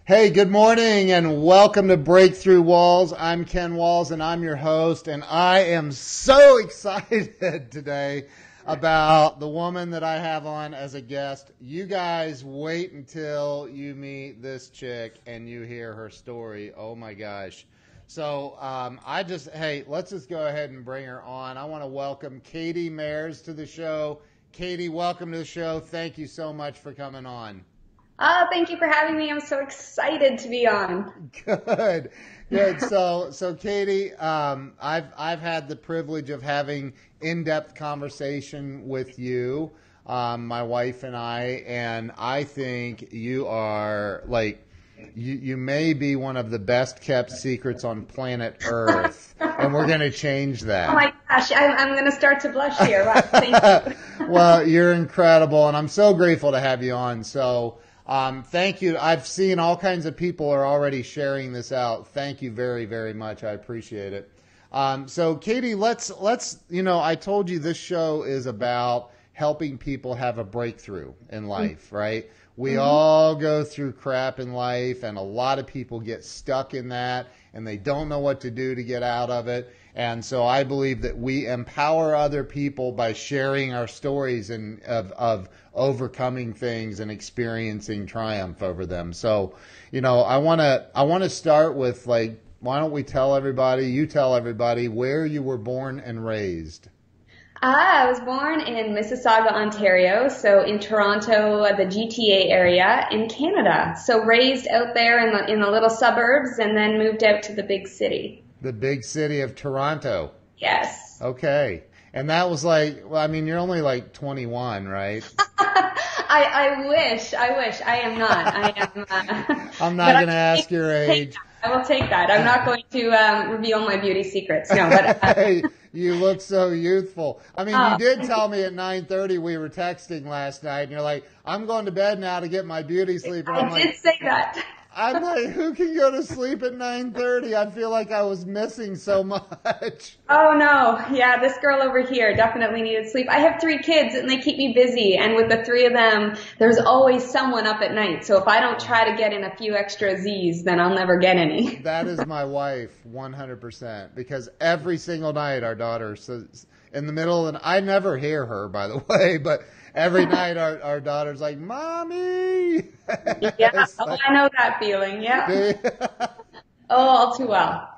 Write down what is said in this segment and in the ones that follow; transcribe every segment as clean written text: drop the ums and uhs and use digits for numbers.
Hey, good morning and welcome to Breakthrough Walls. I'm Ken Walls and I'm your host, and I am so excited today about the woman that I have on as a guest. You guys wait until you meet this chick and you hear her story. Oh my gosh. So let's just go ahead and bring her on. I want to welcome Katie Mayers to the show. Katie, welcome to the show. Thank you so much for coming on. Thank you for having me. I'm so excited to be on. Good. So Katie, I've had the privilege of having in-depth conversation with you, my wife and I think you are you may be one of the best kept secrets on planet Earth, and we're going to change that. Oh my gosh, I'm going to start to blush here. Wow, thank you. Well, you're incredible, and I'm so grateful to have you on. So. Thank you. I've seen all kinds of people are already sharing this out. Thank you very, very much. I appreciate it. So Katie, let's, I told you this show is about helping people have a breakthrough in life, right? We all go through crap in life, and a lot of people get stuck in that and they don't know what to do to get out of it. And so I believe that we empower other people by sharing our stories and of overcoming things and experiencing triumph over them. So, I want to start with why don't we you tell everybody where you were born and raised. I was born in Mississauga, Ontario, so in Toronto, the GTA area in Canada. So raised out there in the little suburbs and then moved out to the big city. The big city of Toronto. Yes. Okay. And that was you're only 21, right? I wish. I am not. I'm not going to ask your age. I will take that. I'm not going to reveal my beauty secrets. No, but hey, you look so youthful. You did tell me at 9:30 we were texting last night, and you're like, "I'm going to bed now to get my beauty sleep." And I did say that. I'm like, who can go to sleep at 9:30? I feel like I was missing so much. Oh no. Yeah, this girl over here definitely needed sleep. I have 3 kids and they keep me busy. And with the 3 of them, there's always someone up at night. So if I don't try to get in a few extra Z's, then I'll never get any. That is my wife, 100%. Because every single night our daughter says, in the middle, and I never hear her, by the way, but every night our daughter's like, "Mommy." Yeah, I know that feeling. Yeah. Oh, all too well.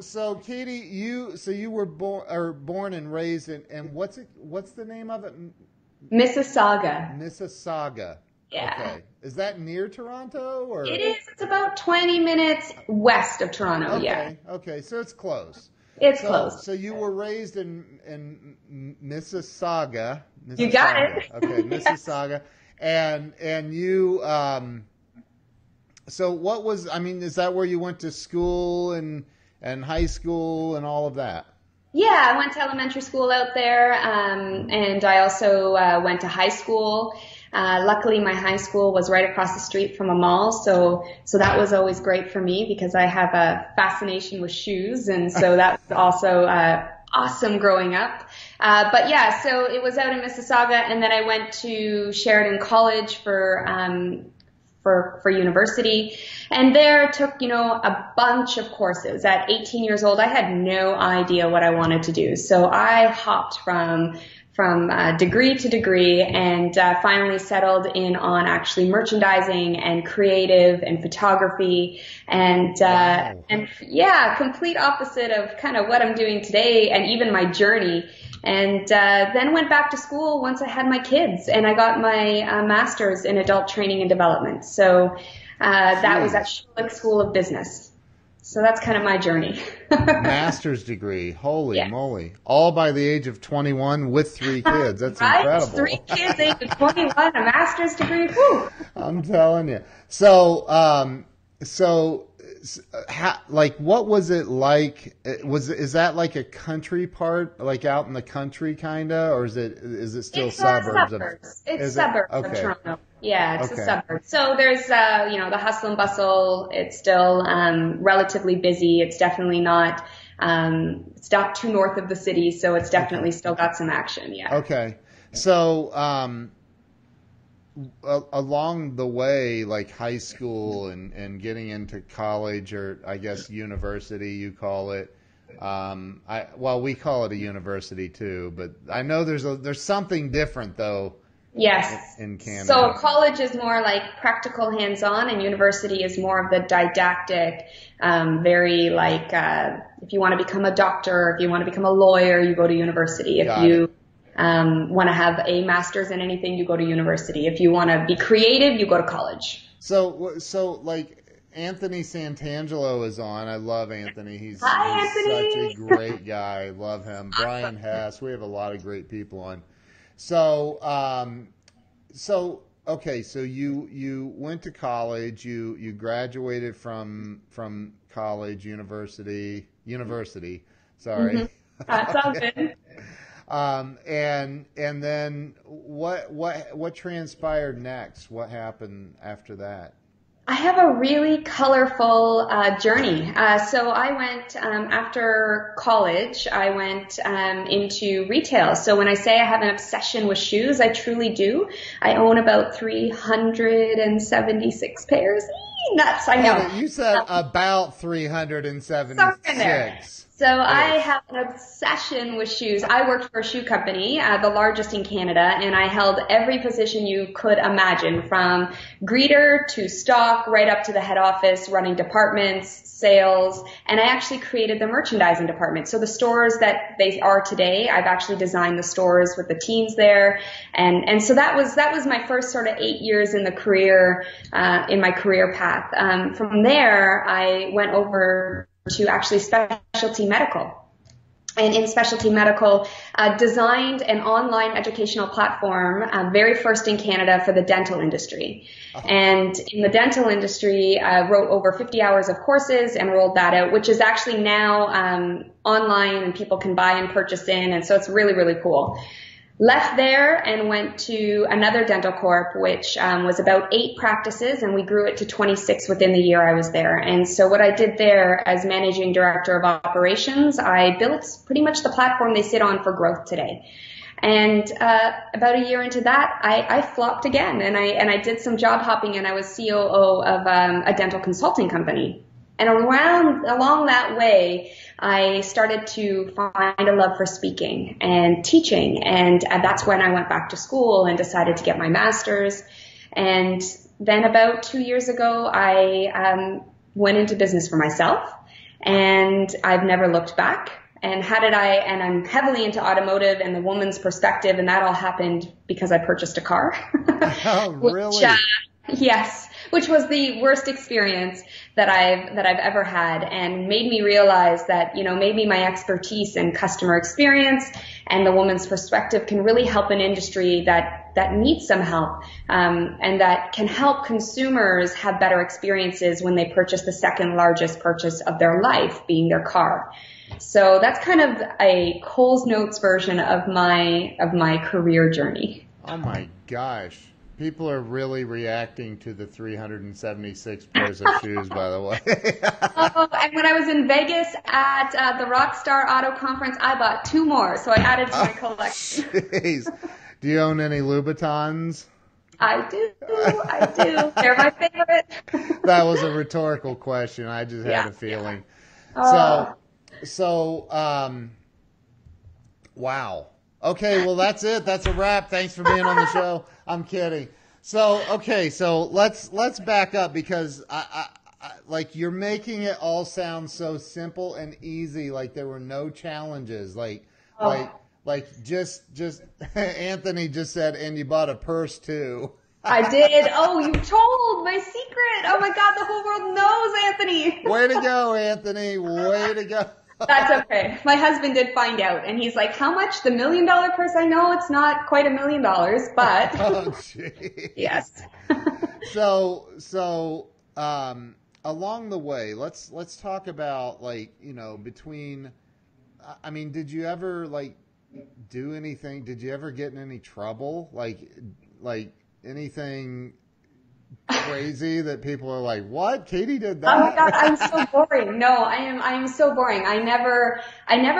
So Katie, you were born and raised in what's the name of it? Mississauga. Mississauga. Yeah. Okay. Is that near Toronto or? It is. It's about 20 minutes west of Toronto. Okay. Yeah. Okay. So it's close. It's close. So you were raised in Mississauga. You got it. Okay, Mississauga. And you so what was is that where you went to school and high school and all of that? Yeah, I went to elementary school out there, and I also went to high school. Luckily, my high school was right across the street from a mall, so that was always great for me because I have a fascination with shoes, and so that was also awesome growing up. But yeah, so it was out in Mississauga, and then I went to Sheridan College for university, and there took, a bunch of courses. At 18 years old, I had no idea what I wanted to do. So I hopped from degree to degree and finally settled in on actually merchandising and creative and photography and Wow. and yeah, complete opposite of kind of what I'm doing today and even my journey. And then went back to school once I had my kids, and I got my master's in adult training and development. So that was at Schulich School of Business. So that's kind of my journey. Master's degree. Holy moly. All by the age of 21 with 3 kids. That's right? incredible. 3 kids, age of 21, a master's degree. Whew. I'm telling you. So, what was it like? Is that like a country part, like out in the country kinda, or is it still suburbs? It's suburbs of Toronto. Yeah, it's a suburb. So there's, the hustle and bustle. It's still relatively busy. It's definitely not, it's not too north of the city, so it's definitely still got some action. Yeah. Okay. So, along the way, like high school and getting into college, or I guess university, you call it. Well, we call it a university too, but I know there's something different though Yes. in Canada. So college is more like practical hands-on, and university is more of the didactic, very like, if you want to become a doctor, if you want to become a lawyer, you go to university. If you want to have a master's in anything, you go to university. If you want to be creative, you go to college. So like Anthony Santangelo is on. I love Anthony. He's Such a great guy. I love him. Brian Hess. We have a lot of great people on. So, okay. So you went to college. You graduated from college, university. Sorry. Mm-hmm. That's all good. And then what transpired next? What happened after that? I have a really colorful journey. So I went after college. I went into retail. So when I say I have an obsession with shoes, I truly do. I own about 376 pairs. Nuts! I know. You said about 376. So I have an obsession with shoes. I worked for a shoe company, the largest in Canada, and I held every position you could imagine, from greeter to stock, right up to the head office, running departments, sales, and I actually created the merchandising department. So the stores that they are today, I've actually designed the stores with the teams there, and so that was my first sort of 8 years in the career, in my career path. From there, I went over to actually specialty medical. And in specialty medical, designed an online educational platform, very first in Canada for the dental industry. And in the dental industry, wrote over 50 hours of courses and rolled that out, which is actually now online and people can buy and purchase in. And so it's really, really cool. Left there and went to another dental corp, which was about 8 practices, and we grew it to 26 within the year I was there. And so what I did there as managing director of operations, I built pretty much the platform they sit on for growth today. And about a year into that, I flopped again, and I did some job hopping, and I was COO of a dental consulting company. And along that way, I started to find a love for speaking and teaching, and that's when I went back to school and decided to get my master's. And then about 2 years ago, I went into business for myself, and I've never looked back. And I'm heavily into automotive and the woman's perspective, and that all happened because I purchased a car. Oh, really? Yes, which was the worst experience that I've ever had, and made me realize that, maybe my expertise in customer experience and the woman's perspective can really help an industry that needs some help, and that can help consumers have better experiences when they purchase the second largest purchase of their life, being their car. So that's kind of a Coles Notes version of my career journey. Oh my gosh. People are really reacting to the 376 pairs of shoes, by the way. Oh, and when I was in Vegas at the Rockstar Auto Conference, I bought 2 more, so I added to my collection. Jeez. Do you own any Louboutins? I do. They're my favorite. That was a rhetorical question. I just had a feeling. Yeah. So, wow. Okay, well, that's it. That's a wrap. Thanks for being on the show. I'm kidding. So, okay, so let's back up, because I like, you're making it all sound so simple and easy, like there were no challenges, like just Anthony just said, and you bought a purse too. I did. Oh, you told my secret. Oh my God, the whole world knows, Anthony. Way to go, Anthony. Way to go. That's okay. My husband did find out, and he's like, how much? The $1 million purse? I know it's not quite $1 million, but. Oh, geez. Yes. So, along the way, let's talk about, like, between, I mean, did you ever, like, do anything? Did you ever get in any trouble? Like anything crazy that people are like, what? Katie did Oh my God, I'm that? so boring. No, I am so boring. I never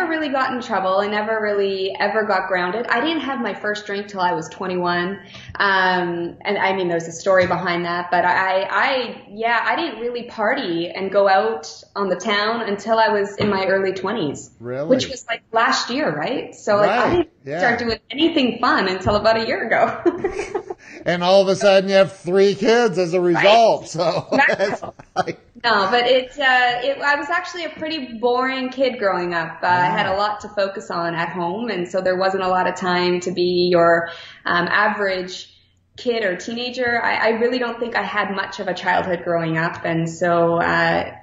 really got in trouble. I never really ever got grounded. I didn't have my first drink till I was 21. And I mean, there's a story behind that, but yeah, I didn't really party and go out on the town until I was in my early 20s, which Really? was like last year, right? So like I Right. didn't start Yeah. doing anything fun until about a year ago. And all of a sudden you have 3 kids as a Right? result. So it's Exactly. like, No, but I was actually a pretty boring kid growing up. I had a yeah. lot to focus on at home, and so there wasn't a lot of time to be your average kid or teenager. I really don't think I had much of a childhood growing up, and so I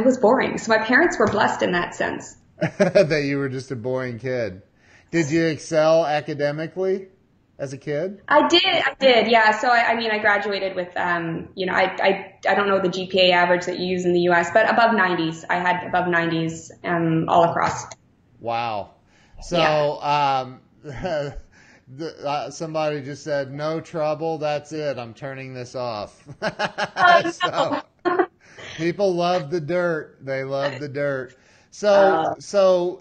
was boring. So my parents were blessed in that sense. That you were just a boring kid. Did you excel academically as a kid? I did, yeah. So I mean, I graduated with, I don't know the GPA average that you use in the U.S., but above 90s. I had above 90s, all across. Wow. Yeah. So, somebody just said, no trouble. That's it. I'm turning this off. Oh, So no. people love the dirt. They love the dirt. Uh, So,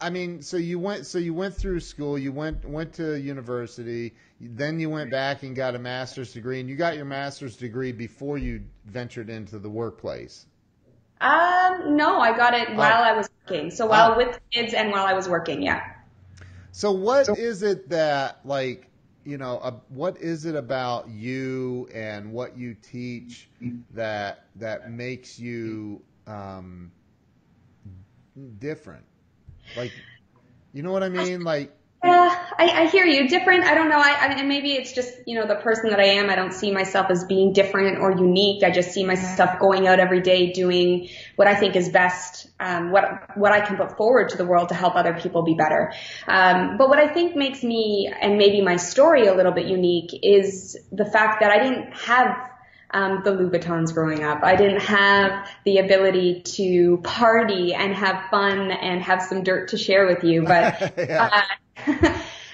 I mean, so you went through school, you went to university, then you went back and got a master's degree, and you got your master's degree before you ventured into the workplace. no, I got it Oh, while I was working. So while oh. with kids and while I was working, yeah. So what is it that what is it about you and what you teach that makes you different? Like, you know what I mean? Like, Yeah, I hear you. Different. I don't know. And maybe it's just, the person that I am. I don't see myself as being different or unique. I just see myself going out every day doing what I think is best, what I can put forward to the world to help other people be better. But what I think makes me and maybe my story a little bit unique is the fact that I didn't have the Louboutins growing up. I didn't have the ability to party and have fun and have some dirt to share with you, but yeah.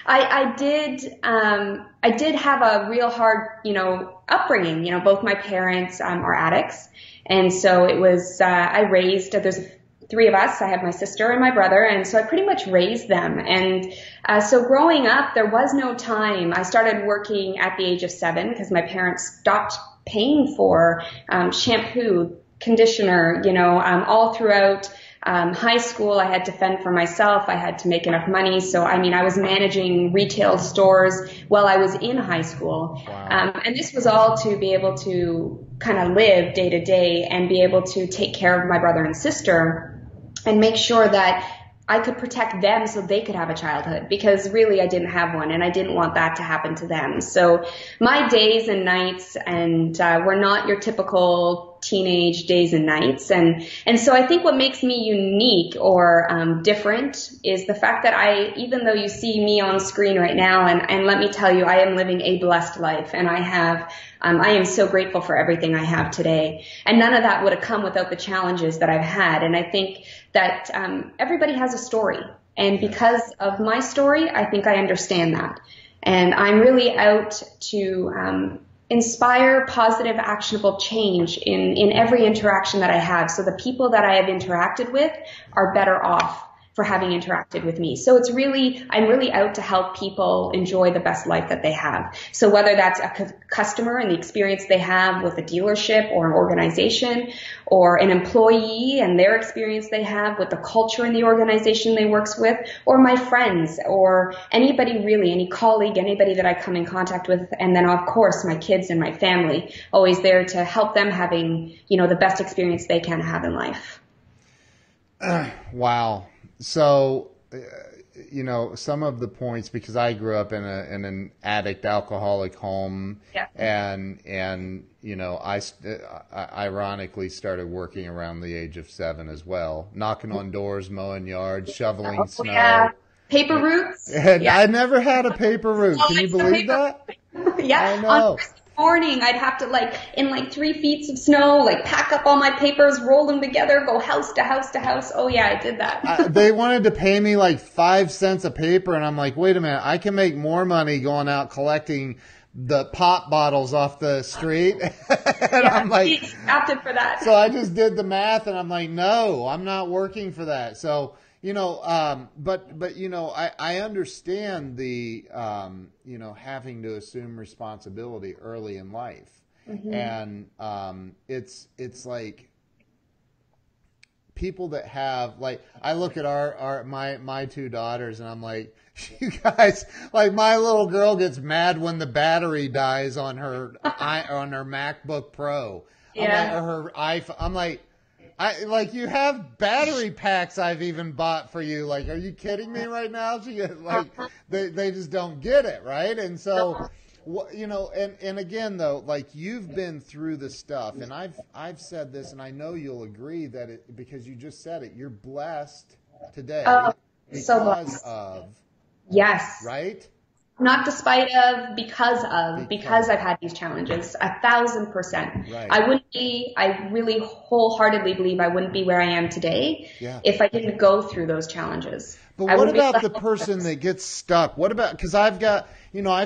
I did have a real hard, upbringing. Both my parents are addicts, and so it was there's 3 of us. I have my sister and my brother, and so I pretty much raised them. And so growing up, there was no time. I started working at the age of 7 because my parents stopped paying for shampoo, conditioner, all throughout high school. I had to fend for myself. I had to make enough money. So, I mean, I was managing retail stores while I was in high school. Wow. And this was all to be able to kind of live day to day and be able to take care of my brother and sister and make sure that I could protect them so they could have a childhood, because really I didn't have one and I didn't want that to happen to them. So my days and nights were not your typical teenage days and nights. And so I think what makes me unique or different is the fact that even though you see me on screen right now, and let me tell you, I am living a blessed life, and I am so grateful for everything I have today. And none of that would have come without the challenges that I've had. And I think that everybody has a story. And because of my story, I think I understand that. And I'm really out to inspire positive, actionable change in every interaction that I have. So the people that I have interacted with are better off for having interacted with me. So I'm really out to help people enjoy the best life that they have. So whether that's a customer and the experience they have with a dealership or an organization, or an employee and their experience they have with the culture in the organization they works with, or my friends, or anybody really, any colleague, anybody that I come in contact with, and then of course my kids and my family, always there to help them having, the best experience they can have in life. Wow. So, some of the points, because I grew up in an addict alcoholic home, Yeah. and I ironically started working around the age of 7 as well, knocking on doors, mowing yards, shoveling Oh yeah. snow. Paper routes? And Yeah. I never had a paper route. Oh, Can you it's the believe paper. that? I Yeah. On know. Christmas morning, I'd have to in 3 feet of snow, pack up all my papers, roll them together, go house to house to house. Oh yeah, I did that. They wanted to pay me 5 cents a paper, and I'm like, wait a minute, I can make more money going out collecting the pop bottles off the street. And Yeah, I'm like, he opted for that. so I just did the math and I'm like, no, I'm not working for that. So, but I understand the, having to assume responsibility early in life. Mm-hmm. And, it's like people that have, like, I look at my two daughters and I'm like, you guys, like my little girl gets mad when the battery dies on her MacBook Pro. I'm like, Yeah. or her iPhone. I'm like, you have battery packs I've even bought for you. Like, are you kidding me right now? They just don't get it, right? And so, and again though, like you've been through the stuff, and I've said this, and I know you'll agree that because you just said it, you're blessed today Oh, so because blessed. of, Yes. right? Not despite of, because I've had these challenges, 1,000%. Right. I really wholeheartedly believe I wouldn't be where I am today if I didn't go through those challenges. But what about the person that gets stuck? What about, because I've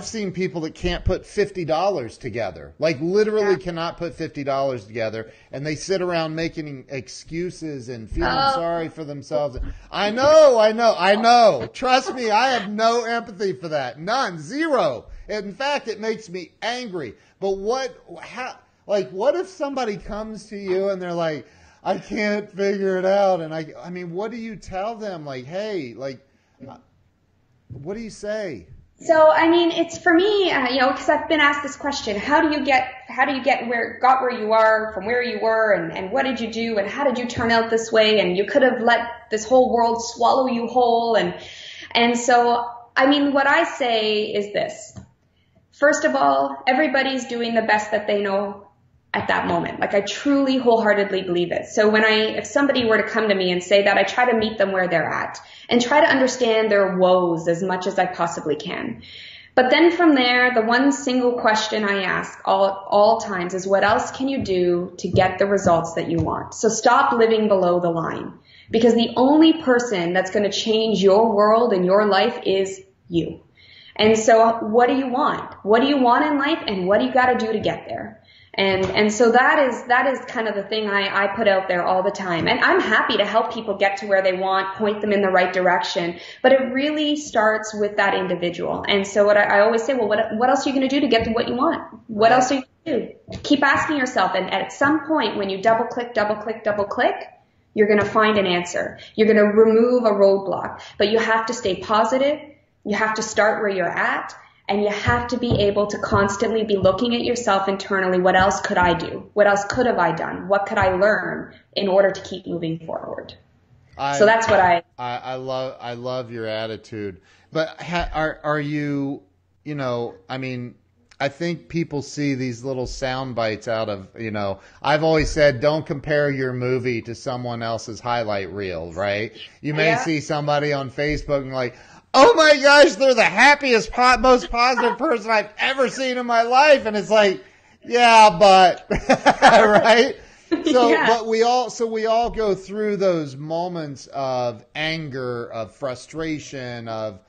seen people that can't put $50 together, like literally cannot put $50 together, and they sit around making excuses and feeling sorry for themselves. I know. Trust me, I have no empathy for that. None. Zero. In fact, it makes me angry. But what if somebody comes to you and they're like, I can't figure it out. And I mean, what do you tell them? Like, hey, what do you say? So, I mean, it's for me, because I've been asked this question, how do you get where you are from where you were, and what did you do, and how did you turn out this way, and you could have let this whole world swallow you whole, and so, I mean, what I say is this. First of all, everybody's doing the best that they know at that moment. Like, I truly wholeheartedly believe it. So if somebody were to come to me and say that, I try to meet them where they're at and try to understand their woes as much as I possibly can. But then from there, the one single question I ask all times is, what else can you do to get the results that you want? So stop living below the line, because the only person that's going to change your world and your life is you. And so what do you want? What do you want in life, and what do you got to do to get there? And so that is kind of the thing I put out there all the time. And I'm happy to help people get to where they want, point them in the right direction. But it really starts with that individual. And so what I always say, well, what else are you going to do to get to what you want? What else are you going to do? Keep asking yourself. And at some point, when you double click, you're going to find an answer. You're going to remove a roadblock. But you have to stay positive. You have to start where you're at. And you have to be able to constantly be looking at yourself internally. What else could I do? What else could have I done? What could I learn in order to keep moving forward? So that's what I love your attitude. But are you, I mean, I think people see these little sound bites out of, I've always said, don't compare your movie to someone else's highlight reel, right? You may see somebody on Facebook and like, oh my gosh, they're the happiest, most positive person I've ever seen in my life. And it's like, yeah, but, right? So, but we all go through those moments of anger, of frustration, of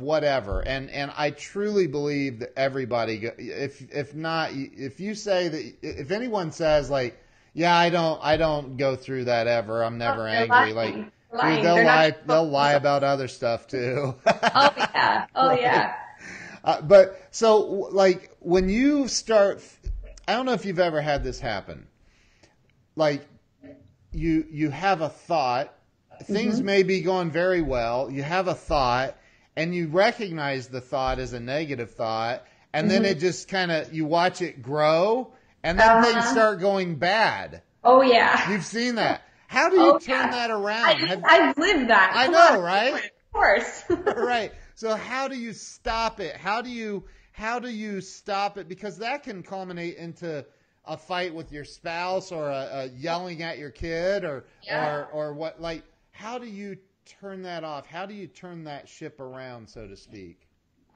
whatever. And I truly believe that everybody, if you say that, if anyone says like, yeah, I don't go through that ever, I'm never angry, like, they'll lie about other stuff too. Oh yeah. Oh yeah. But so like when you start, I don't know if you've ever had this happen. Like you have a thought, things may be going very well. You have a thought and you recognize the thought as a negative thought. And then it just kind of, you watch it grow and then things start going bad. Oh yeah. You've seen that. How do you turn that around? I've lived that. I know, right? Of course. Right. So how do you stop it? How do you stop it? Because that can culminate into a fight with your spouse or a yelling at your kid or what, like, how do you turn that off? How do you turn that ship around, so to speak?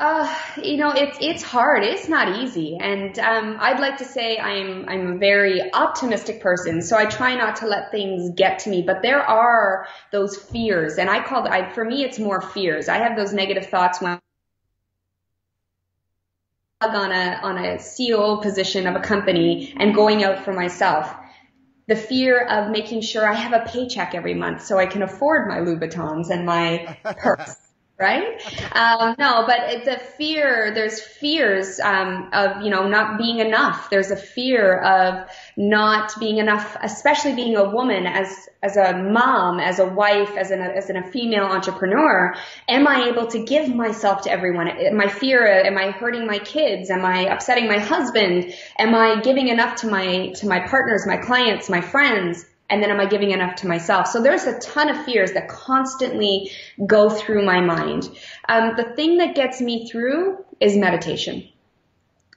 It's hard. It's not easy. And, I'd like to say I'm a very optimistic person. So I try not to let things get to me, but there are those fears. And for me, it's more fears. I have those negative thoughts when on a CEO position of a company and going out for myself. The fear of making sure I have a paycheck every month so I can afford my Louboutins and my purse. Right? No, but it's a fear. There's fears, of, not being enough. There's a fear of not being enough, especially being a woman, as a mom, as a wife, as a female entrepreneur. Am I able to give myself to everyone? My fear, am I hurting my kids? Am I upsetting my husband? Am I giving enough to my partners, my clients, my friends? And then am I giving enough to myself? So there's a ton of fears that constantly go through my mind. The thing that gets me through is meditation,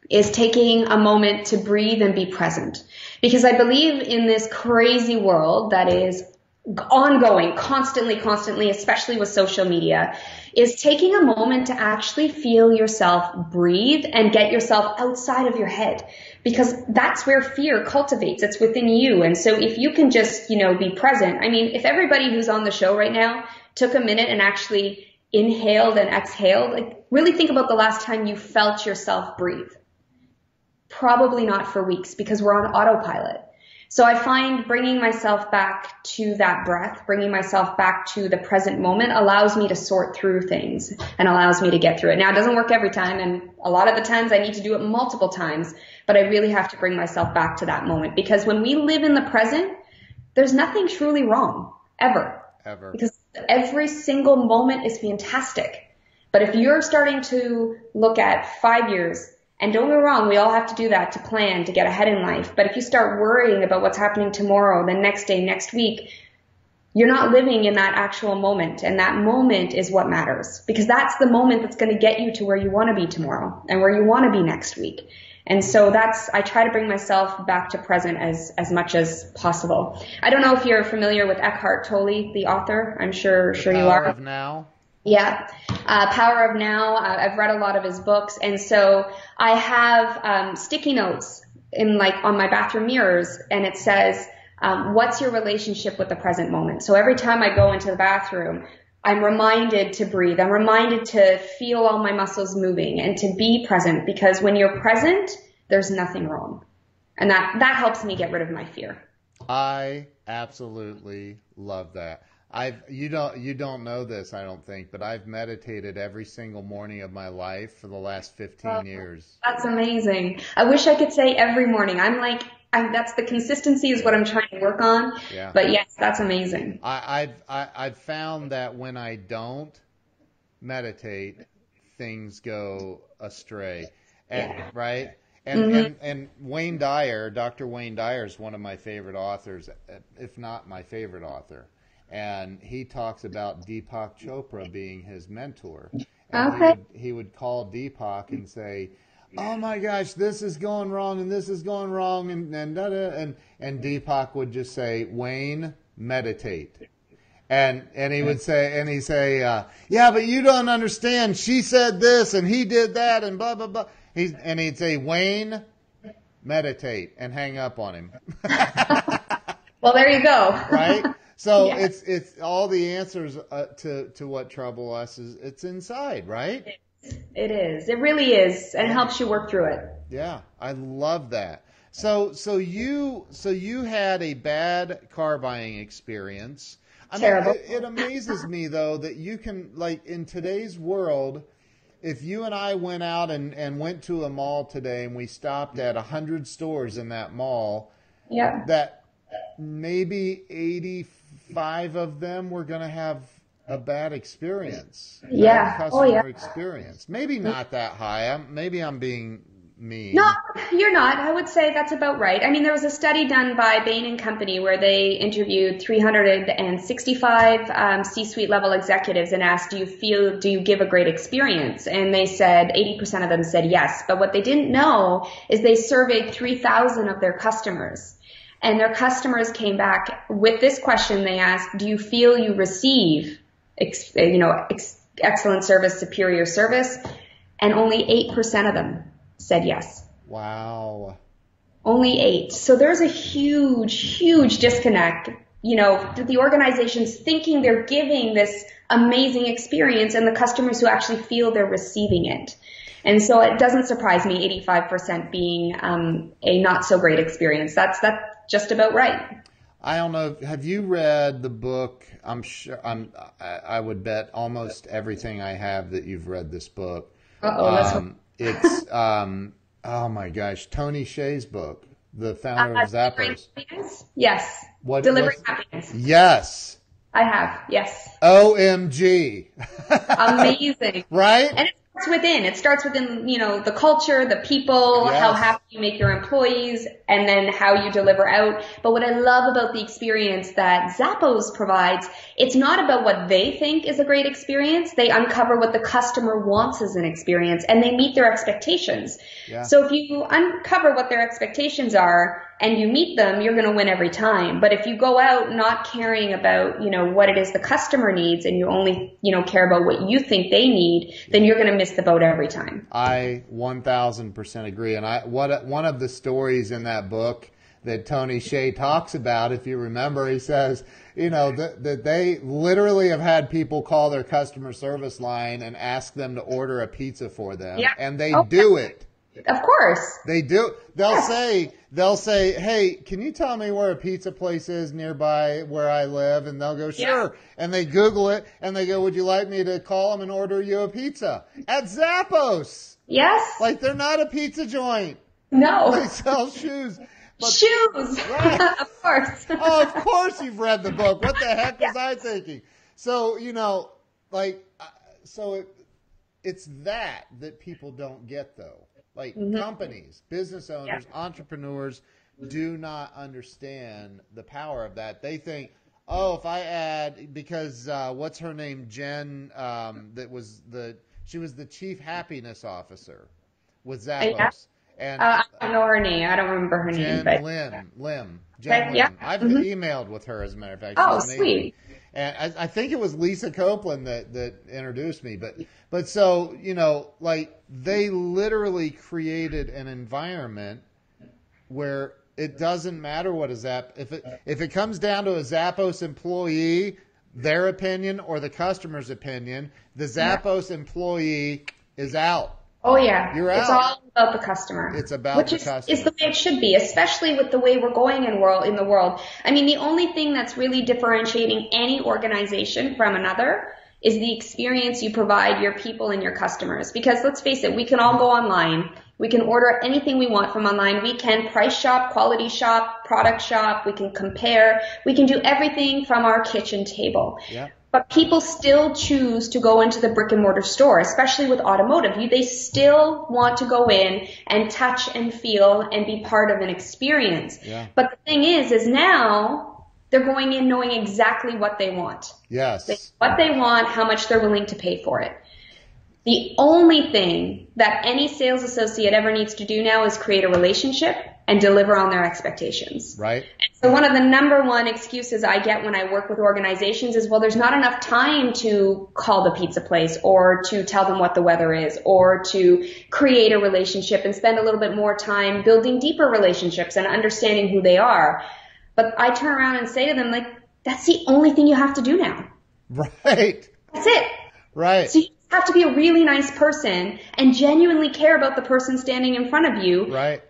is taking a moment to breathe and be present. Because I believe in this crazy world that is ongoing, constantly, especially with social media, is taking a moment to actually feel yourself breathe and get yourself outside of your head. Because that's where fear cultivates. It's within you. And so if you can just, be present. I mean, if everybody who's on the show right now took a minute and actually inhaled and exhaled, like really think about the last time you felt yourself breathe. Probably not for weeks because we're on autopilot. So I find bringing myself back to that breath, bringing myself back to the present moment allows me to sort through things and allows me to get through it. Now, it doesn't work every time, and a lot of the times I need to do it multiple times, but I really have to bring myself back to that moment because when we live in the present, there's nothing truly wrong, ever. Because every single moment is fantastic. But if you're starting to look at 5 years, and don't get me wrong, we all have to do that to plan, to get ahead in life. But if you start worrying about what's happening tomorrow, the next day, next week, you're not living in that actual moment. And that moment is what matters. Because that's the moment that's going to get you to where you want to be tomorrow and where you want to be next week. And so I try to bring myself back to present as much as possible. I don't know if you're familiar with Eckhart Tolle, the author. I'm sure you are. Power of Now. Yeah. Power of Now. I've read a lot of his books. And so I have, sticky notes on my bathroom mirrors, and it says, what's your relationship with the present moment? So every time I go into the bathroom, I'm reminded to breathe. I'm reminded to feel all my muscles moving and to be present, because when you're present, there's nothing wrong. And that helps me get rid of my fear. I absolutely love that. You don't know this, I don't think, but I've meditated every single morning of my life for the last 15 years. That's amazing. I wish I could say every morning. That's the consistency is what I'm trying to work on. Yeah. But yes, that's amazing. I've found that when I don't meditate, things go astray. Right? And Wayne Dyer, Dr. Wayne Dyer is one of my favorite authors, if not my favorite author. And he talks about Deepak Chopra being his mentor. And okay. He would call Deepak and say, "Oh my gosh, this is going wrong and this is going wrong," and Deepak would just say, "Wayne, meditate." And he'd say, "Yeah, but you don't understand. She said this and he did that and blah blah blah." He'd say, "Wayne, meditate," and hang up on him. Well, there you go. Right? So yeah. It's all the answers to what trouble us it's inside, right? It is. It really is, and it helps you work through it. Yeah, I love that. So you had a bad car buying experience. Terrible. It amazes me though that you can, like, in today's world, if you and I went out and went to a mall today and we stopped at 100 stores in that mall, yeah, that maybe 85 of them were going to have a bad experience. Yeah. Customer experience. Maybe not that high. Maybe I'm being mean. No, you're not. I would say that's about right. I mean, there was a study done by Bain & Company where they interviewed 365 C-suite level executives and asked, do you give a great experience? And they said 80% of them said yes. But what they didn't know is they surveyed 3,000 of their customers. And their customers came back with this question. They asked, do you feel you receive excellent service, superior service? And only 8% of them said yes. Wow. Only 8. So there's a huge disconnect, the organizations thinking they're giving this amazing experience and the customers who actually feel they're receiving it. And so it doesn't surprise me 85% being a not so great experience. That's just about right. I don't know. Have you read the book? I'm sure. I would bet almost everything I have that you've read this book. It's oh my gosh, Tony Hsieh's book, the founder of Zappos. Yes. Delivering Happiness. Yes. I have. Yes. OMG. Amazing. Right? And it starts within, the culture, the people, Yes. how happy you make your employees, and then how you deliver out. But what I love about the experience that Zappos provides, it's not about what they think is a great experience. They uncover what the customer wants as an experience, and they meet their expectations. Yeah. So if you uncover what their expectations are and you meet them, you're going to win every time. But if you go out not caring about, what it is the customer needs, and you only, care about what you think they need, then you're going to miss the boat every time. I 1000% agree. And one of the stories in that book that Tony Hsieh talks about, if you remember, he says, that they literally have had people call their customer service line and ask them to order a pizza for them. Yeah. And they do it. Of course. They do. They'll say, hey, can you tell me where a pizza place is nearby where I live? And they'll go, sure. Yeah. And they Google it and they go, would you like me to call them and order you a pizza? At Zappos. Yes. Like they're not a pizza joint. No. They sell shoes. Shoes. Right. Of course. Oh, of course you've read the book. What the heck was I thinking? So, it's that people don't get though. Like companies, business owners, entrepreneurs do not understand the power of that. They think, oh, if I add, because what's her name, Jen, she was the chief happiness officer with Zappos. Yeah. And I don't know her name. I don't remember her name. But Lim. Yeah. I've emailed with her, as a matter of fact. Oh, sweet. And I think it was Lisa Copeland that introduced me. But so, they literally created an environment where it doesn't matter what if it comes down to a Zappos employee, their opinion or the customer's opinion, the Zappos employee is out. Oh yeah, You're out. It's all about the customer. It's about the customer. Which is the way it should be, especially with the way we're going in the world. I mean, the only thing that's really differentiating any organization from another is the experience you provide your people and your customers. Because let's face it, we can all go online. We can order anything we want from online. We can price shop, quality shop, product shop. We can compare. We can do everything from our kitchen table. Yeah. But people still choose to go into the brick and mortar store, especially with automotive. They still want to go in and touch and feel and be part of an experience. Yeah. But the thing is now they're going in knowing exactly what they want. Yes. What they want, how much they're willing to pay for it. The only thing that any sales associate ever needs to do now is create a relationship and deliver on their expectations. Right. And so one of the number one excuses I get when I work with organizations is, well, there's not enough time to call the pizza place or to tell them what the weather is or to create a relationship and spend a little bit more time building deeper relationships and understanding who they are. But I turn around and say to them, that's the only thing you have to do now. Right. That's it. Right. So you have to be a really nice person and genuinely care about the person standing in front of you. Right.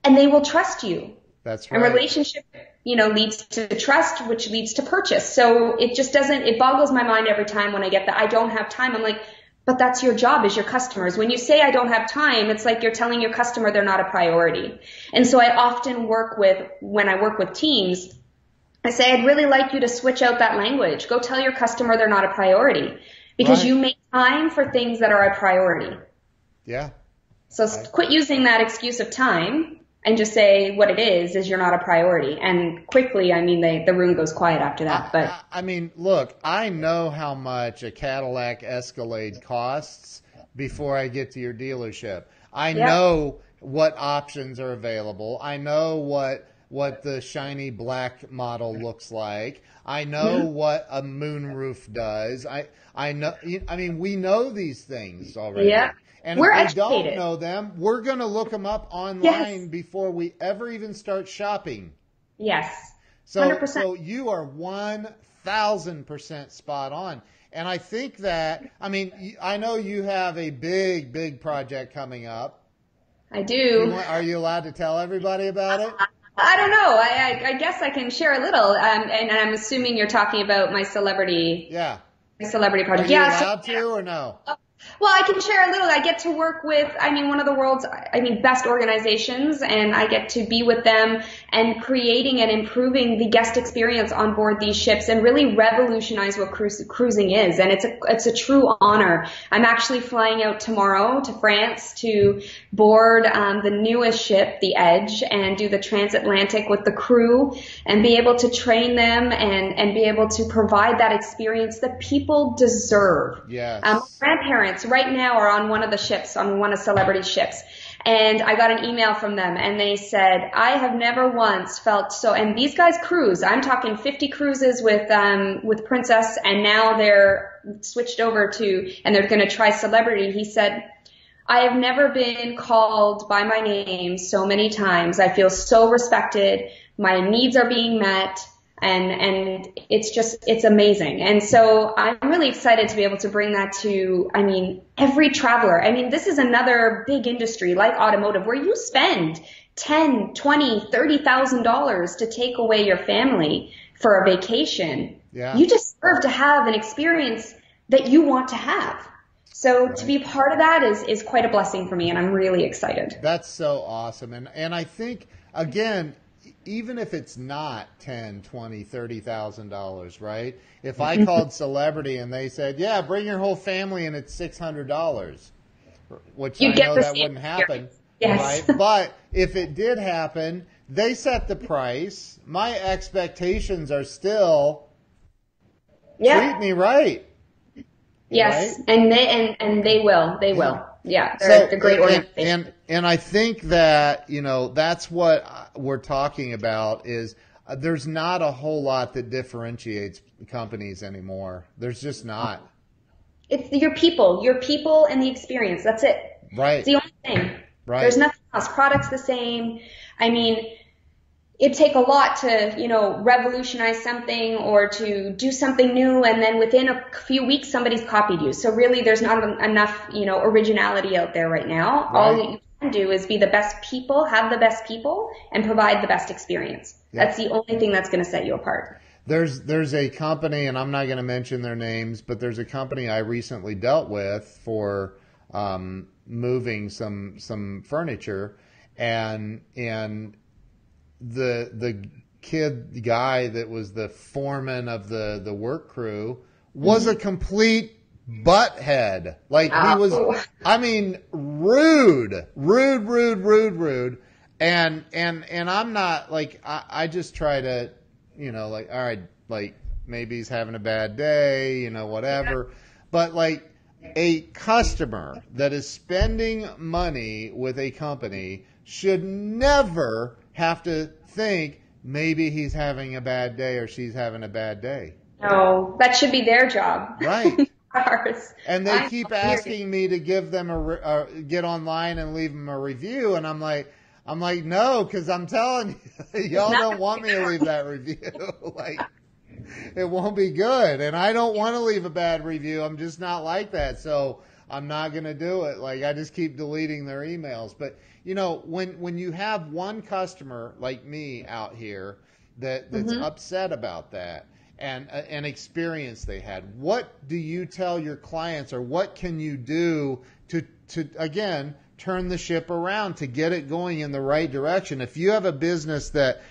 And they will trust you. That's right. And relationship, leads to trust, which leads to purchase. So it boggles my mind every time when I get that I don't have time. I'm like, but that's your job as your customers. When you say I don't have time, it's like you're telling your customer they're not a priority. And so I often when I work with teams, I say, I'd really like you to switch out that language. Go tell your customer they're not a priority because you make time for things that are a priority. Yeah. So quit using that excuse of time and just say what it is you're not a priority. And quickly, the room goes quiet after that. But look, I know how much a Cadillac Escalade costs before I get to your dealership. I know what options are available. I know what the shiny black model looks like. I know what a moonroof does. I know. We know these things already. Yeah. And we're if we educated. don't know them, we're going to look them up online before we ever even start shopping. Yes. So 100%. So you are 1,000% spot on. And I think that, I mean, I know you have a big project coming up. I do. Are you allowed to tell everybody about it? I don't know. I guess I can share a little. And I'm assuming you're talking about my celebrity Are project. you Yeah. allowed to or no? Well, I can share a little. I get to work with, one of the world's, best organizations, and I get to be with them and creating and improving the guest experience on board these ships and really revolutionize what cruising is. And it's a true honor. I'm actually flying out tomorrow to France to board the newest ship, the Edge, and do the transatlantic with the crew and be able to train them and be able to provide that experience that people deserve. Yes. Grandparents right now are on one of the ships, on one of Celebrity's ships. And I got an email from them and they said, I have never once felt so, and these guys cruise, I'm talking 50 cruises with Princess, and now they're switched over to, and they're going to try Celebrity. He said, I have never been called by my name so many times. I feel so respected. My needs are being met. And it's amazing. And so I'm really excited to be able to bring that to, every traveler. This is another big industry like automotive where you spend $10, $20, $30,000 to take away your family for a vacation. Yeah. You deserve to have an experience that you want to have. So to be part of that is quite a blessing for me, and I'm really excited. That's so awesome. And I think, again, even if it's not $10, $20, $30,000, right? If I called Celebrity and they said, yeah, bring your whole family and it's $600, which I know that wouldn't happen, yes. right? But if it did happen, they set the price. My expectations are still treat me right. Yes, right? and they will. They will. Yeah, they're great organization. And I think that, that's what we're talking about is there's not a whole lot that differentiates companies anymore. There's just not. It's your people and the experience. That's it. Right. It's the only thing. Right. There's nothing else. Product's the same. It'd take a lot to, revolutionize something or to do something new, and then within a few weeks somebody's copied you. So really there's not enough, originality out there right now. Right. All that you can do is be the best people, have the best people, and provide the best experience. Yep. That's the only thing that's going to set you apart. There's a company, and I'm not going to mention their names, but there's a company I recently dealt with for moving some furniture, and the guy that was the foreman of the work crew was a complete butthead. Like he was, rude. And I'm not like, I just try to, all right, like maybe he's having a bad day, whatever. But like a customer that is spending money with a company should never have to think maybe he's having a bad day or she's having a bad day. No, that should be their job. Right. Ours. And they keep asking me to give them get online and leave them a review, and I'm like, no, because I'm telling you, y'all don't want me to leave that review. Like, it won't be good, and I don't want to leave a bad review. I'm just not like that, so I'm not going to do it. Like, I just keep deleting their emails. But when you have one customer like me out here that's upset about that and an experience they had, what do you tell your clients, or what can you do to again turn the ship around, to get it going in the right direction? If you have a business that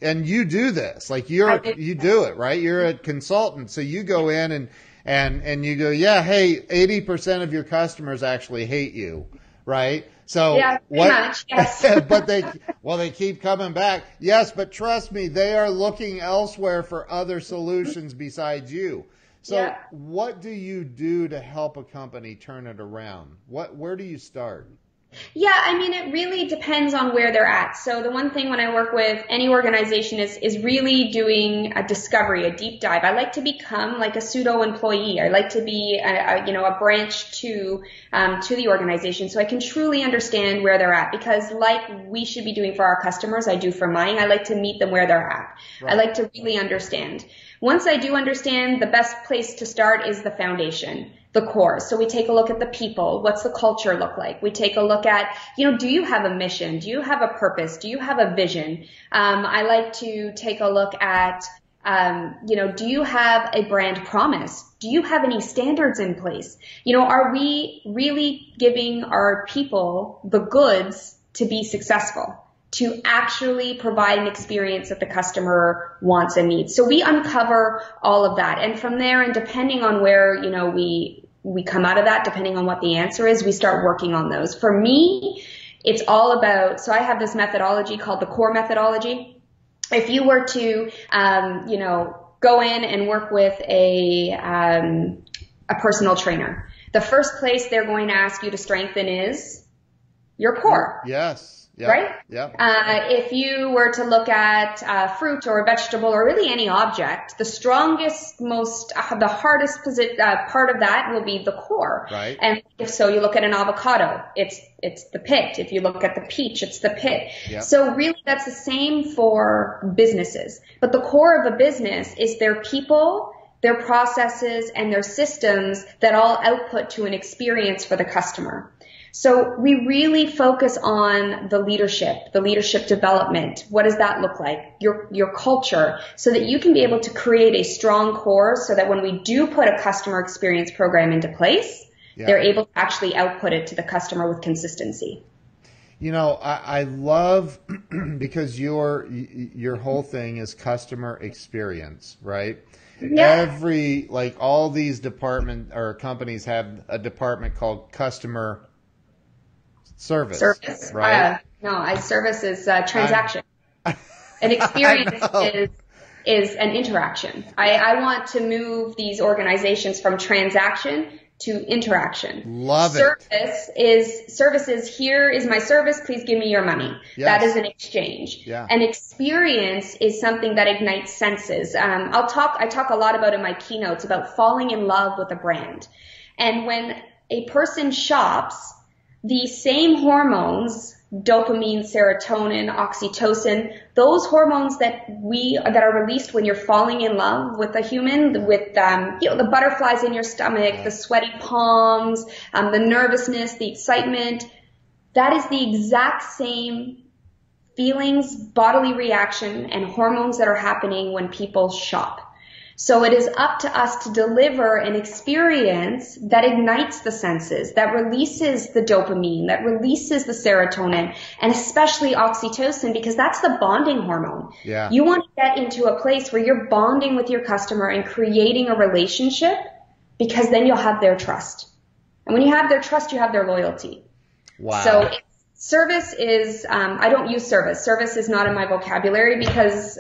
and you do this, like you do it, right? You're a consultant, so you go in and you go, yeah, hey, 80% of your customers actually hate you, right? So yeah, what? Much, yes. But they keep coming back. Yes, but trust me, they are looking elsewhere for other solutions besides you. So what do you do to help a company turn it around? Where do you start? Yeah, I mean, it really depends on where they're at. So the one thing when I work with any organization is really doing a discovery, a deep dive. I like to become like a pseudo employee. I like to be a branch to the organization so I can truly understand where they're at, because like we should be doing for our customers, I do for mine. I like to meet them where they're at. Right. I like to really understand. Once I do understand, the best place to start is the foundation, the core. So we take a look at the people. What's the culture look like? We take a look at, do you have a mission? Do you have a purpose? Do you have a vision? I like to take a look at, do you have a brand promise? Do you have any standards in place? Are we really giving our people the goods to be successful, to actually provide an experience that the customer wants and needs? So we uncover all of that. And from there, and depending on where, we come out of that, depending on what the answer is, we start working on those. For me, it's all about, so I have this methodology called the core methodology. If you were to, go in and work with a personal trainer, the first place they're going to ask you to strengthen is your core. Yes. Yep. Right? Yep. If you were to look at fruit or a vegetable or really any object, the strongest, the hardest part of that will be the core. Right. And if so, you look at an avocado, it's the pit. If you look at the peach, it's the pit. Yep. So really that's the same for businesses. But the core of a business is their people, their processes, and their systems that all output to an experience for the customer. So we really focus on the leadership development. What does that look like? Your culture, so that you can be able to create a strong core so that when we do put a customer experience program into place, they're able to actually output it to the customer with consistency. I love because your whole thing is customer experience, right? Yeah. All these department or companies have a department called customer service, right? Service is transaction. An experience is an interaction. I want to move these organizations from transaction to interaction. Love it. Service is here is my service. Please give me your money. Yes. That is an exchange. Yeah. An experience is something that ignites senses. I talk a lot about in my keynotes about falling in love with a brand. And when a person shops, the same hormones, dopamine, serotonin, oxytocin, those hormones that are released when you're falling in love with a human, with the butterflies in your stomach, the sweaty palms, the nervousness, the excitement, that is the exact same feelings, bodily reaction, and hormones that are happening when people shop. So it is up to us to deliver an experience that ignites the senses, that releases the dopamine, that releases the serotonin, and especially oxytocin, because that's the bonding hormone. Yeah. You want to get into a place where you're bonding with your customer and creating a relationship, because then you'll have their trust. And when you have their trust, you have their loyalty. Wow. So service is, I don't use service. Service is not in my vocabulary, because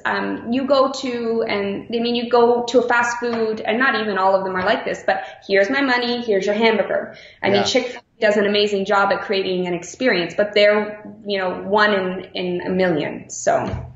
you go to a fast food, and not even all of them are like this, but here's my money, here's your hamburger. I mean, Chick-fil-A does an amazing job at creating an experience, but they're, one in a million. So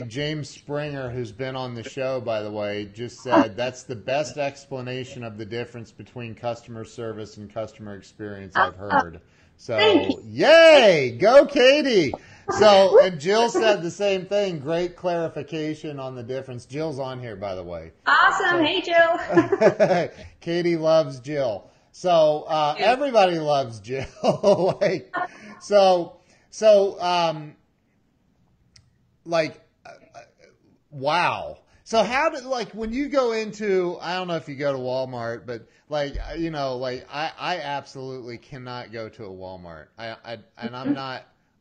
James Springer, who's been on the show, by the way, just said that's the best explanation of the difference between customer service and customer experience I've heard. So, yay! Go, Katie! So, and Jill said the same thing. Great clarification on the difference. Jill's on here, by the way. Awesome. Hey, Jill. Katie loves Jill. So, everybody loves Jill. Wow. So how did, when you go into, I don't know if you go to Walmart, but I absolutely cannot go to a Walmart.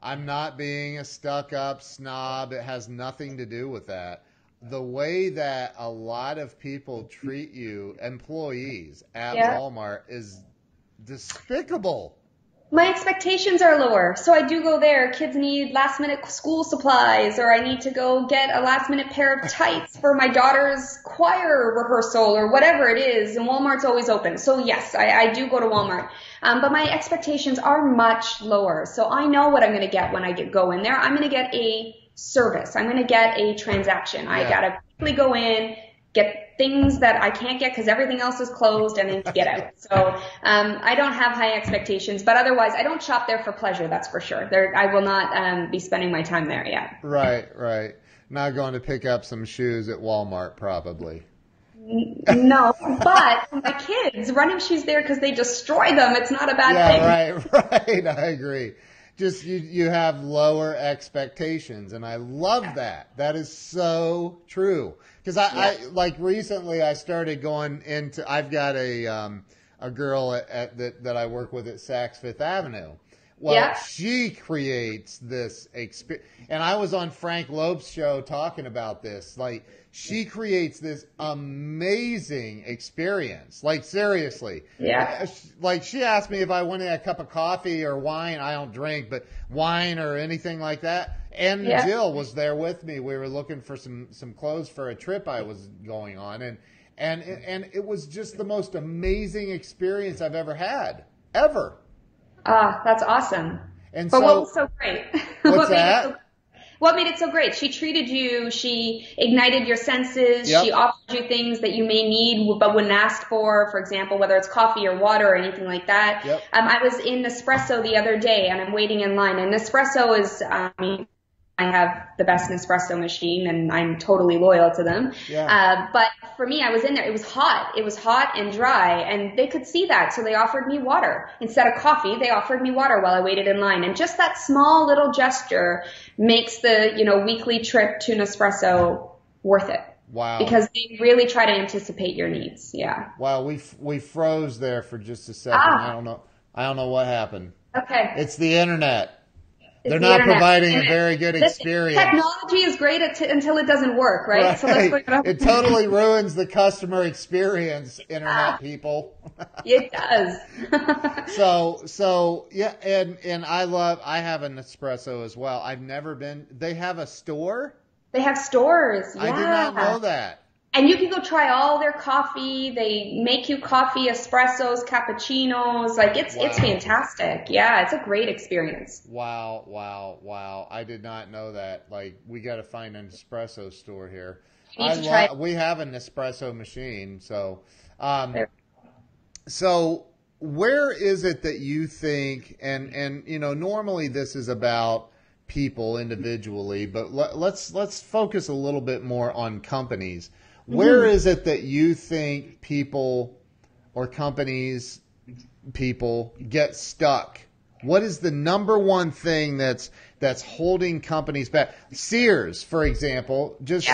I'm not being a stuck up snob. It has nothing to do with that. The way that a lot of people treat you, employees at Walmart, is despicable. My expectations are lower. So I do go there. Kids need last minute school supplies, or I need to go get a last minute pair of tights for my daughter's choir rehearsal or whatever it is. And Walmart's always open. So yes, I do go to Walmart. But my expectations are much lower. So I know what I'm going to get when I go in there. I'm going to get a service. I'm going to get a transaction. I got to quickly go in, get things that I can't get because everything else is closed, and then to get out. So I don't have high expectations, but otherwise I don't shop there for pleasure, that's for sure. I will not be spending my time there yet. Right. Not going to pick up some shoes at Walmart, probably. No, but my kids, running shoes there because they destroy them. It's not a bad thing. Right. I agree. Just you have lower expectations, and I love that. That is so true. Because I like recently I started going into. I've got a girl that I work with at Saks Fifth Avenue. Well, she creates this experience, and I was on Frank Loeb's show talking about this. Like, she creates this amazing experience. Like, seriously. Yeah. Like, she asked me if I wanted a cup of coffee or wine. I don't drink, but wine or anything like that. And Jill was there with me. We were looking for some clothes for a trip I was going on, and it was just the most amazing experience I've ever had. Ever. That's awesome. And what was so great? What's that? What made it so great? She treated you, she ignited your senses, she offered you things that you may need but wouldn't ask for example, whether it's coffee or water or anything like that. I was in Nespresso the other day, and I'm waiting in line, and Nespresso is, I have the best Nespresso machine, and I'm totally loyal to them. But for me, I was in there. It was hot. It was hot and dry, and they could see that, so they offered me water. Instead of coffee, they offered me water while I waited in line. And just that small little gesture makes the, weekly trip to Nespresso worth it. Wow. Because they really try to anticipate your needs. Yeah. Wow, we froze there for just a second. I don't know what happened. Okay. It's the internet. They're not providing a very good experience. Technology is great until it doesn't work, right? So let's look it up. It totally ruins the customer experience, internet people. It does. So yeah, and I have an Nespresso as well. I've never been. They have a store? They have stores. Yeah. I did not know that. And you can go try all their coffee. They make you coffee, espressos, cappuccinos. Like it's fantastic. Yeah, it's a great experience. Wow. I did not know that. Like, we got to find an espresso store here. We have an espresso machine. So where is it that you think, and normally this is about people individually, but let's focus a little bit more on companies. Where is it that you think people or companies, people get stuck? What is the number one thing that's holding companies back? Sears, for example, they're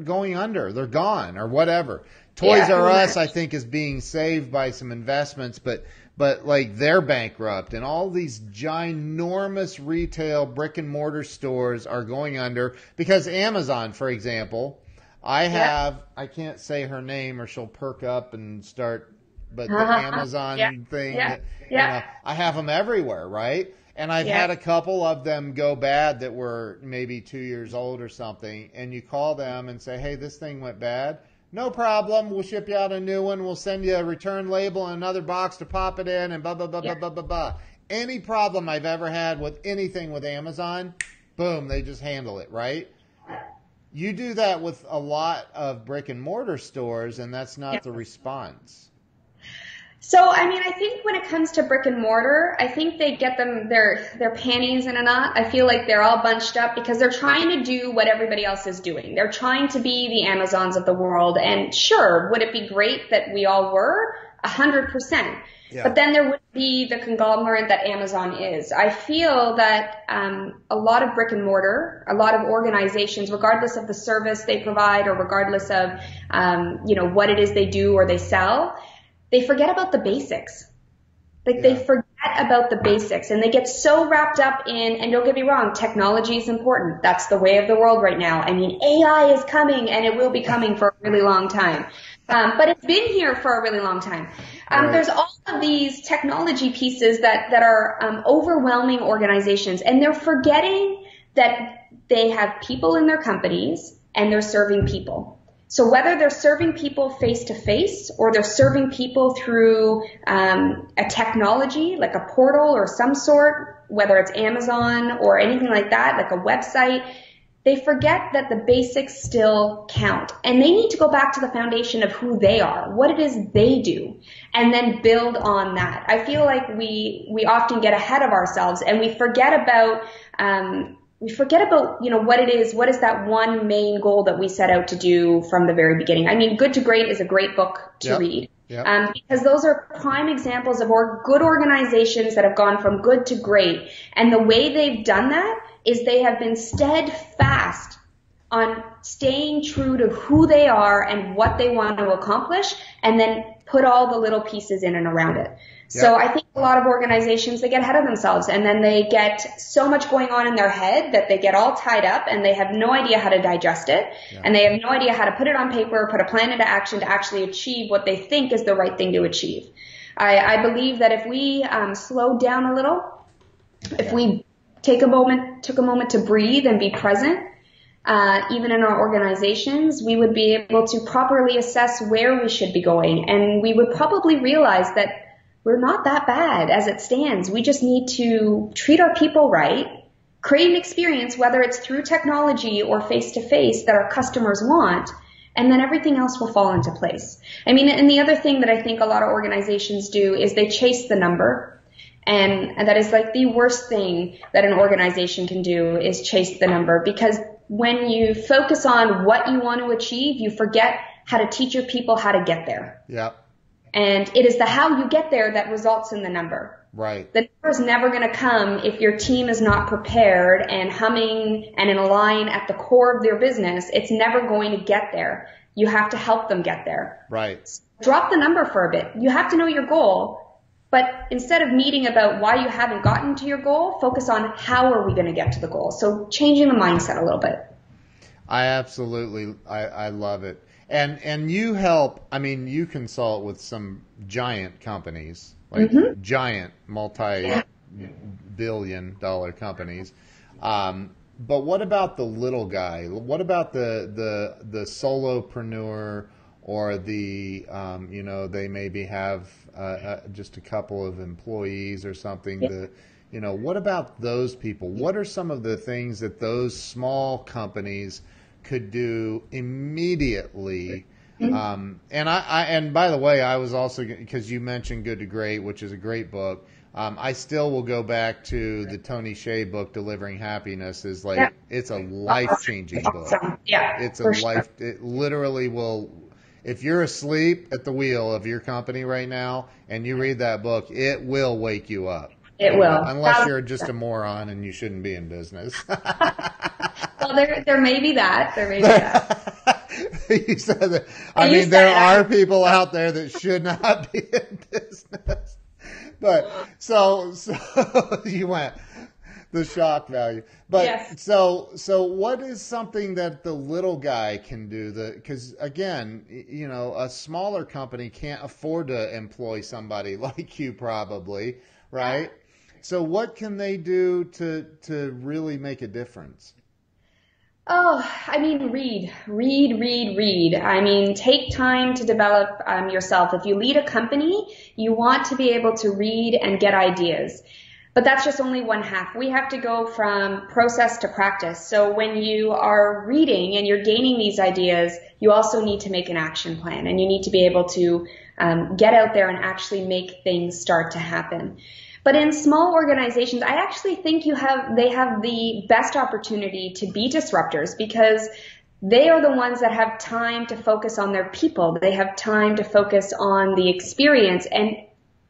going under, they're gone or whatever. Toys R Us, I think, is being saved by some investments, but like they're bankrupt, and all these ginormous retail brick and mortar stores are going under because Amazon, for example, I can't say her name or she'll perk up and start, but the Amazon thing, I have them everywhere, right? And I've had a couple of them go bad that were maybe 2 years old or something, and you call them and say, hey, this thing went bad. No problem. We'll ship you out a new one. We'll send you a return label and another box to pop it in and blah, blah, blah, blah, blah, blah, blah. Any problem I've ever had with anything with Amazon, boom, they just handle it, right? You do that with a lot of brick and mortar stores, and that's not the response. So, I think when it comes to brick and mortar, I think they get their panties in a knot. I feel like they're all bunched up because they're trying to do what everybody else is doing. They're trying to be the Amazons of the world. And sure, would it be great that we all were? 100%. Yeah. But then there would be the conglomerate that Amazon is. I feel that a lot of brick and mortar, a lot of organizations, regardless of the service they provide or regardless of what it is they do or they sell, they forget about the basics. They forget about the basics, and they get so wrapped up in, and don't get me wrong, technology is important. That's the way of the world right now. AI is coming, and it will be coming for a really long time. But it's been here for a really long time. Right. There's all of these technology pieces that are overwhelming organizations, and they're forgetting that they have people in their companies and they're serving people. So whether they're serving people face to face or they're serving people through a technology like a portal or some sort, whether it's Amazon or anything like that, like a website, they forget that the basics still count. And they need to go back to the foundation of who they are, what it is they do, and then build on that. I feel like we often get ahead of ourselves and we forget about what it is, what is that one main goal that we set out to do from the very beginning. I mean, Good to Great is a great book to read. Yep. Because those are prime examples of good organizations that have gone from good to great. And the way they've done that is they have been steadfast on staying true to who they are and what they want to accomplish, and then put all the little pieces in and around it. Yep. So I think a lot of organizations, they get ahead of themselves, and then they get so much going on in their head that they get all tied up and they have no idea how to digest it. Yeah. And they have no idea how to put it on paper, put a plan into action to actually achieve what they think is the right thing to achieve. I believe that if we slow down a little, if we took a moment to breathe and be present, even in our organizations, we would be able to properly assess where we should be going. And we would probably realize that we're not that bad as it stands. We just need to treat our people right, create an experience, whether it's through technology or face-to-face, that our customers want, and then everything else will fall into place. I mean, and the other thing that I think a lot of organizations do is they chase the number. And that is like the worst thing that an organization can do, is chase the number, because when you focus on what you want to achieve, you forget how to teach your people how to get there. Yep. And it is the how you get there that results in the number. Right. The number is never going to come if your team is not prepared and humming and in a line at the core of their business. It's never going to get there. You have to help them get there. Right. So drop the number for a bit. You have to know your goal. But instead of meeting about why you haven't gotten to your goal, focus on how are we going to get to the goal. So changing the mindset a little bit. I love it. And you help, I mean, you consult with some giant companies, like giant multi-billion-dollar companies. But what about the little guy? What about the solopreneur, or the, they maybe have just a couple of employees or something. What about those people? What are some of the things that those small companies could do immediately? And by the way, I was also, because you mentioned Good to Great, which is a great book. I still will go back to the Tony Hsieh book, Delivering Happiness. It's a life-changing book. Yeah, it's a life. Sure. It literally will. If you're asleep at the wheel of your company right now and you read that book, it will wake you up. It will. Unless you're just a moron and you shouldn't be in business. Well, there may be that. There may be that. You said that. I mean, there are people out there that should not be in business. But so you went the shock value. But yes. So what is something that the little guy can do? Because again, a smaller company can't afford to employ somebody like you, probably, right? So what can they do to really make a difference? Oh, I mean, read. I mean, take time to develop yourself. If you lead a company, you want to be able to read and get ideas. But that's just only one half. We have to go from process to practice. So when you are reading and you're gaining these ideas, you also need to make an action plan, and you need to be able to get out there and actually make things start to happen. But in small organizations, I actually think they have the best opportunity to be disruptors, because they are the ones that have time to focus on their people. They have time to focus on the experience, and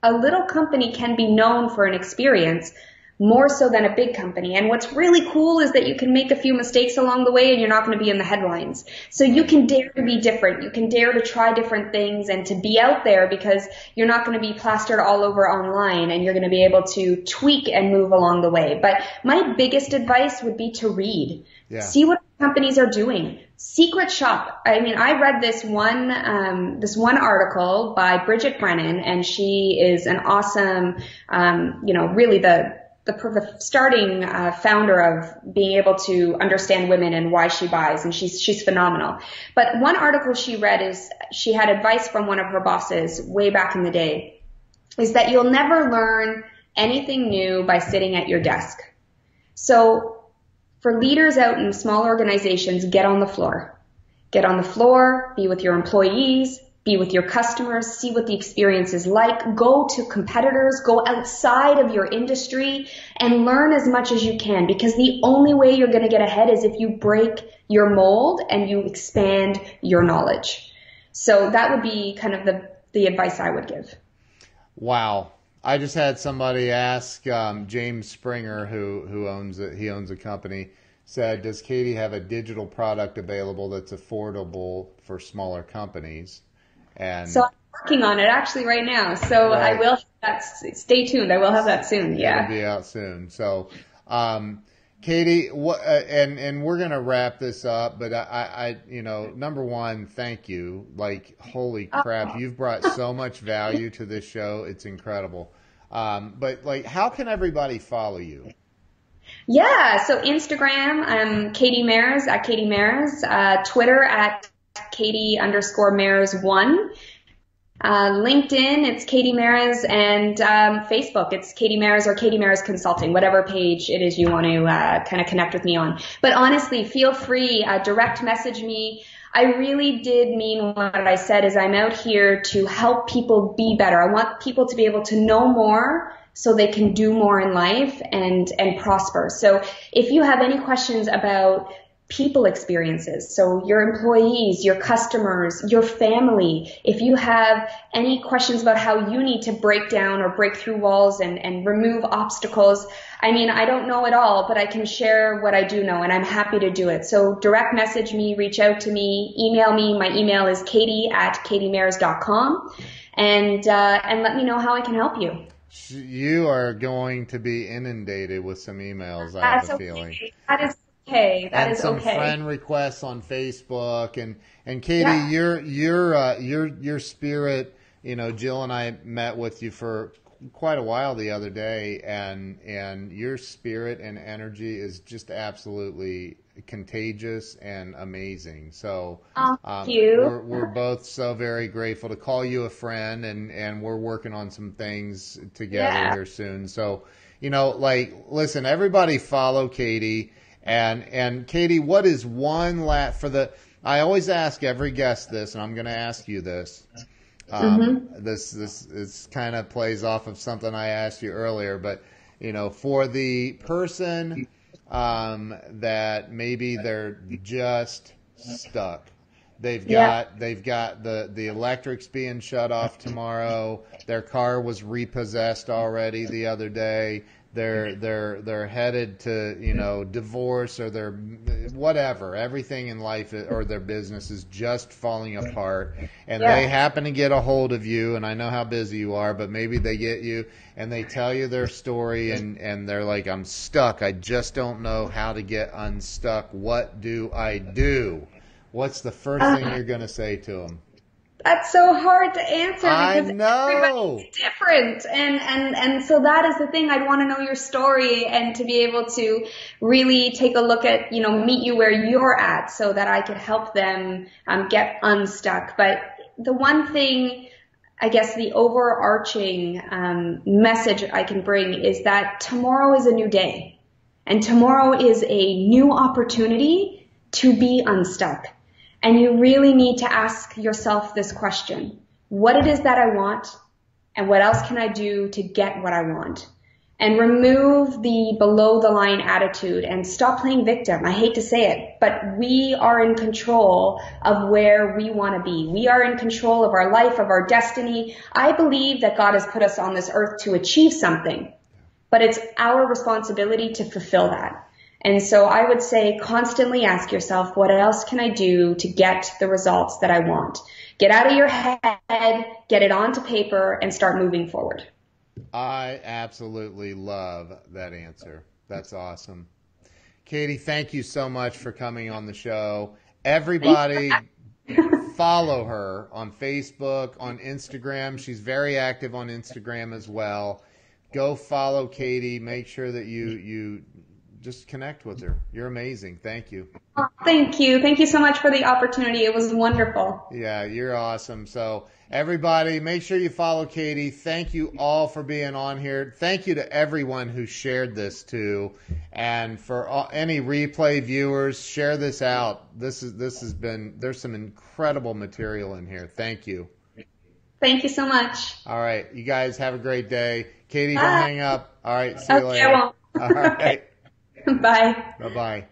a little company can be known for an experience more so than a big company. And what's really cool is that you can make a few mistakes along the way and you're not going to be in the headlines. So you can dare to be different. You can dare to try different things and to be out there, because you're not going to be plastered all over online, and you're going to be able to tweak and move along the way. But my biggest advice would be to read. Yeah. See what companies are doing. Secret shop. I mean, I read this one article by Bridget Brennan, and she is an awesome, really the starting founder of being able to understand women and why she buys, and she's phenomenal. But one article she read is she had advice from one of her bosses way back in the day, is that you'll never learn anything new by sitting at your desk. So for leaders out in small organizations, get on the floor. Get on the floor, be with your employees, be with your customers, see what the experience is like, go to competitors, go outside of your industry and learn as much as you can, because the only way you're going to get ahead is if you break your mold and you expand your knowledge. So that would be kind of the advice I would give. Wow. I just had somebody ask James Springer, who owns it. He owns a company. Said, "Does Katie have a digital product available that's affordable for smaller companies?" And so I'm working on it actually right now. So right. I will have that. Stay tuned. I will have that soon. Yeah, it'll be out soon. So, Katie, and we're gonna wrap this up. But I number one, thank you. Like, holy crap, you've brought so much value to this show. It's incredible. But like, how can everybody follow you? Yeah, so Instagram, I'm Katie Mares at Katie Mares, Twitter at Katie_Mares1, LinkedIn, it's Katie Mares, and Facebook, it's Katie Mares or Katie Mares Consulting, whatever page it is you want to kind of connect with me on. But honestly, feel free, direct message me. I really did mean what I said, is I'm out here to help people be better. I want people to be able to know more so they can do more in life and prosper. So if you have any questions about people experiences, so your employees, your customers, your family, if you have any questions about how you need to break down or break through walls and remove obstacles, I mean, I don't know it all, but I can share what I do know, and I'm happy to do it. So direct message me, reach out to me, email me. My email is katie@katiemares.com, and let me know how I can help you. You are going to be inundated with some emails, I have a feeling. That is okay. That is some okay. friend requests on Facebook, and Katie, your spirit. Jill and I met with you for quite a while the other day, and your spirit and energy is just absolutely contagious and amazing. So thank you. We're both so very grateful to call you a friend, and we're working on some things together here soon. So, listen, everybody follow Katie, and Katie, what is one I always ask every guest this, and I'm going to ask you this. This kind of plays off of something I asked you earlier, but for the person that maybe they're just stuck. They've got the electrics being shut off tomorrow. Their car was repossessed already the other day. They're headed to divorce, or they're whatever. Everything in life or their business is just falling apart, and they happen to get a hold of you. And I know how busy you are, but maybe they get you and they tell you their story, and they're like, "I'm stuck. I just don't know how to get unstuck. What do I do?" What's the first thing you're going to say to them? That's so hard to answer because everybody's different. And so that is the thing. I'd want to know your story and to be able to really take a look at, meet you where you're at so that I could help them get unstuck. But the one thing, I guess the overarching message I can bring is that tomorrow is a new day, and tomorrow is a new opportunity to be unstuck. And you really need to ask yourself this question: what it is that I want, and what else can I do to get what I want? And remove the below the line attitude and stop playing victim. I hate to say it, but we are in control of where we want to be. We are in control of our life, of our destiny. I believe that God has put us on this earth to achieve something, but it's our responsibility to fulfill that. And so I would say constantly ask yourself, what else can I do to get the results that I want? Get out of your head, get it onto paper, and start moving forward. I absolutely love that answer. That's awesome. Katie, thank you so much for coming on the show. Everybody follow her on Facebook, on Instagram. She's very active on Instagram as well. Go follow Katie. Make sure that you just connect with her. You're amazing. Thank you. Oh, thank you. Thank you so much for the opportunity. It was wonderful. Yeah, you're awesome. So everybody, make sure you follow Katie. Thank you all for being on here. Thank you to everyone who shared this too. And for any replay viewers, share this out. This has been, there's some incredible material in here. Thank you. Thank you so much. All right. You guys have a great day. Katie, Bye. don't hang up. All right. See you later. I won't. All right. Bye. Bye-bye.